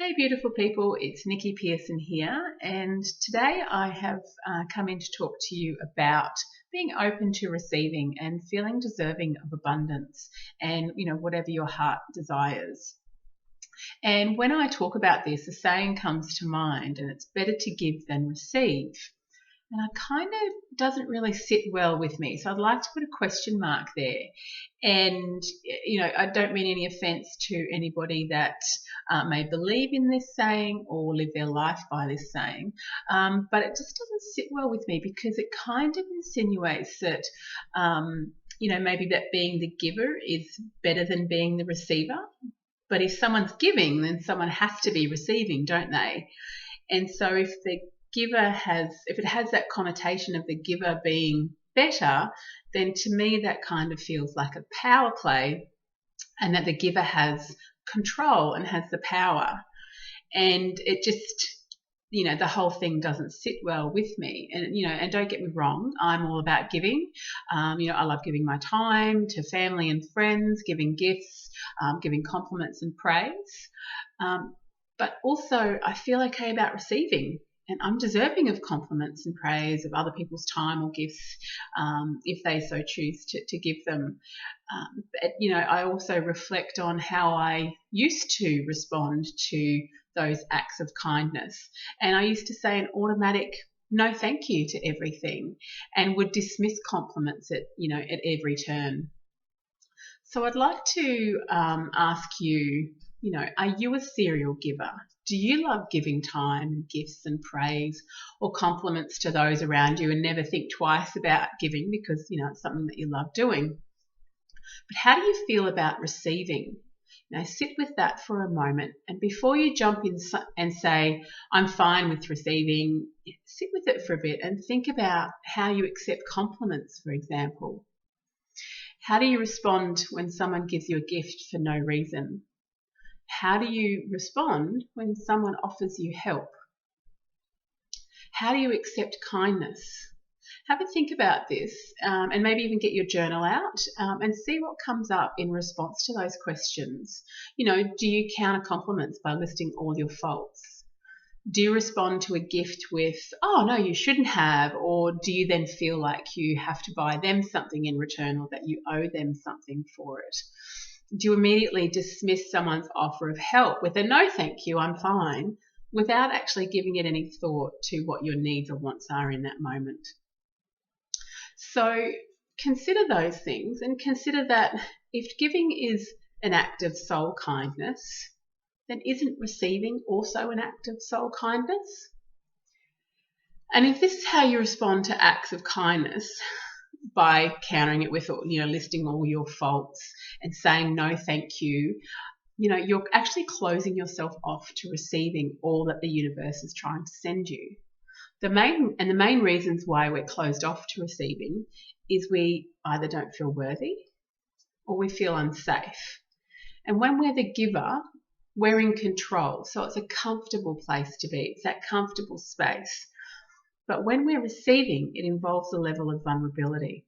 Hey beautiful people, it's Niki Pearson here, and today I have come in to talk to you about being open to receiving and feeling deserving of abundance and whatever your heart desires. And when I talk about this, a saying comes to mind, and it's better to give than receive. And I kind of doesn't really sit well with me. So I'd like to put a question mark there. And, I don't mean any offense to anybody that may believe in this saying or live their life by this saying. But it just doesn't sit well with me because it kind of insinuates that, maybe that being the giver is better than being the receiver. But if someone's giving, then someone has to be receiving, don't they? And so if it has that connotation of the giver being better, then to me that kind of feels like a power play, and that the giver has control and has the power. And it just, the whole thing doesn't sit well with me. And don't get me wrong, I'm all about giving. I love giving my time to family and friends, giving gifts, giving compliments and praise. But also I feel okay about receiving. And I'm deserving of compliments and praise, of other people's time or gifts, if they so choose to give them. But, I also reflect on how I used to respond to those acts of kindness. And I used to say an automatic no thank you to everything, and would dismiss compliments at every turn. So I'd like to ask you, are you a serial giver? Do you love giving time and gifts and praise or compliments to those around you and never think twice about giving because, it's something that you love doing? But how do you feel about receiving? Sit with that for a moment. And before you jump in and say, I'm fine with receiving, sit with it for a bit and think about how you accept compliments, for example. How do you respond when someone gives you a gift for no reason? How do you respond when someone offers you help? How do you accept kindness? Have a think about this, and maybe even get your journal out and see what comes up in response to those questions. Do you counter compliments by listing all your faults? Do you respond to a gift with, oh, no, you shouldn't have? Or do you then feel like you have to buy them something in return, or that you owe them something for it? Do you immediately dismiss someone's offer of help with a no thank you, I'm fine, without actually giving it any thought to what your needs or wants are in that moment? So consider those things, and consider that if giving is an act of soul kindness, then isn't receiving also an act of soul kindness? And if this is how you respond to acts of kindness, by countering it with, listing all your faults and saying no thank you, you're actually closing yourself off to receiving all that the universe is trying to send you. The main reasons why we're closed off to receiving is we either don't feel worthy or we feel unsafe. And when we're the giver, we're in control. So it's a comfortable place to be. It's that comfortable space. But when we're receiving, it involves a level of vulnerability,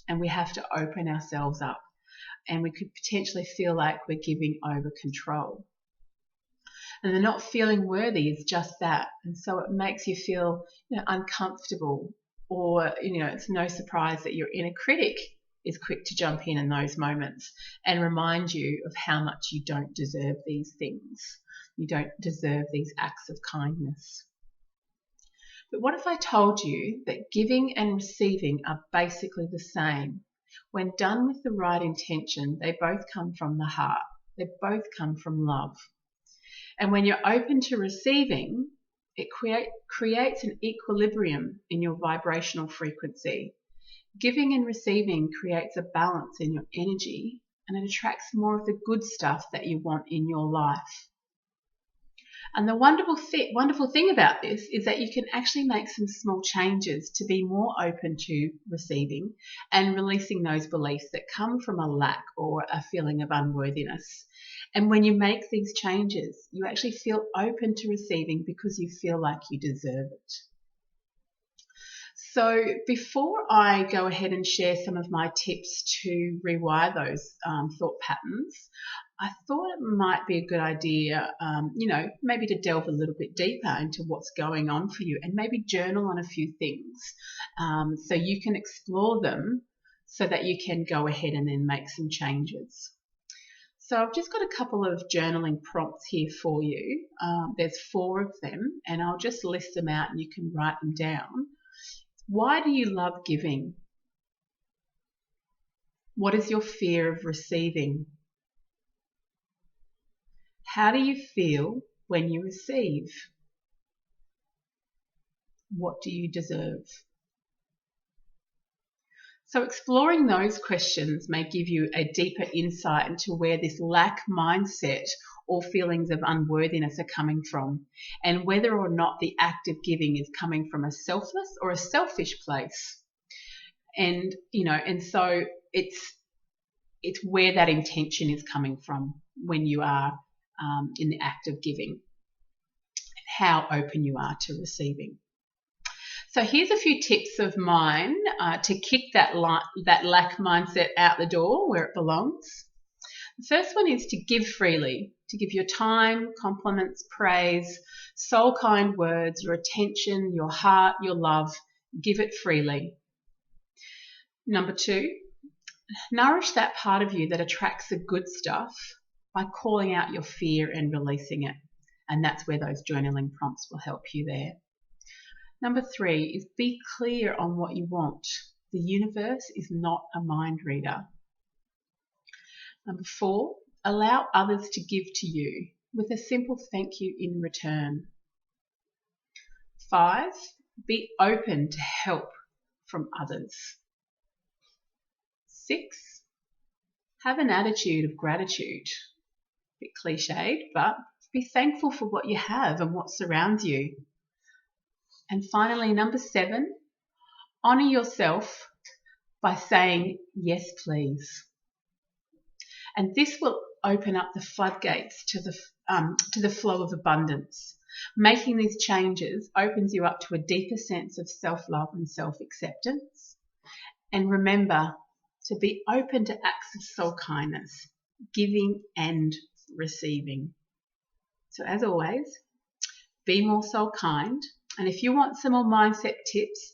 and we have to open ourselves up, and we could potentially feel like we're giving over control. And the not feeling worthy is just that. And so it makes you feel uncomfortable, or, it's no surprise that your inner critic is quick to jump in those moments and remind you of how much you don't deserve these things. You don't deserve these acts of kindness. But what if I told you that giving and receiving are basically the same? When done with the right intention, they both come from the heart. They both come from love. And when you're open to receiving, it creates an equilibrium in your vibrational frequency. Giving and receiving creates a balance in your energy, and it attracts more of the good stuff that you want in your life. And the wonderful thing about this is that you can actually make some small changes to be more open to receiving and releasing those beliefs that come from a lack or a feeling of unworthiness. And when you make these changes, you actually feel open to receiving because you feel like you deserve it. So before I go ahead and share some of my tips to rewire those thought patterns, I thought it might be a good idea, maybe to delve a little bit deeper into what's going on for you and maybe journal on a few things so you can explore them so that you can go ahead and then make some changes. So I've just got a couple of journaling prompts here for you. There's 4 of them, and I'll just list them out and you can write them down. Why do you love giving? What is your fear of receiving? How do you feel when you receive? What do you deserve? So exploring those questions may give you a deeper insight into where this lack mindset or feelings of unworthiness are coming from, and whether or not the act of giving is coming from a selfless or a selfish place. And so it's where that intention is coming from when you are in the act of giving, and how open you are to receiving. So here's a few tips of mine to kick that lack mindset out the door where it belongs. The first one is to give freely, to give your time, compliments, praise, soul kind words, your attention, your heart, your love. Give it freely. Number 2, nourish that part of you that attracts the good stuff by calling out your fear and releasing it. And that's where those journaling prompts will help you there. Number 3 is be clear on what you want. The universe is not a mind reader. Number 4, allow others to give to you with a simple thank you in return. 5, be open to help from others. 6, have an attitude of gratitude. A bit cliched, but be thankful for what you have and what surrounds you. And finally, number 7, honour yourself by saying, yes, please. And this will open up the floodgates to the flow of abundance. Making these changes opens you up to a deeper sense of self-love and self-acceptance. And remember to be open to acts of soul kindness, giving and receiving. So as always, be more soul kind. And if you want some more mindset tips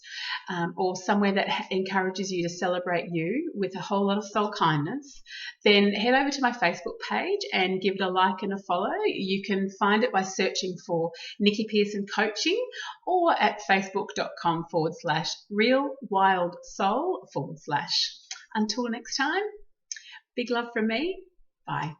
or somewhere that encourages you to celebrate you with a whole lot of soul kindness, then head over to my Facebook page and give it a like and a follow. You can find it by searching for Niki Pearson Coaching or at facebook.com/realwildsoul/. Until next time, big love from me. Bye.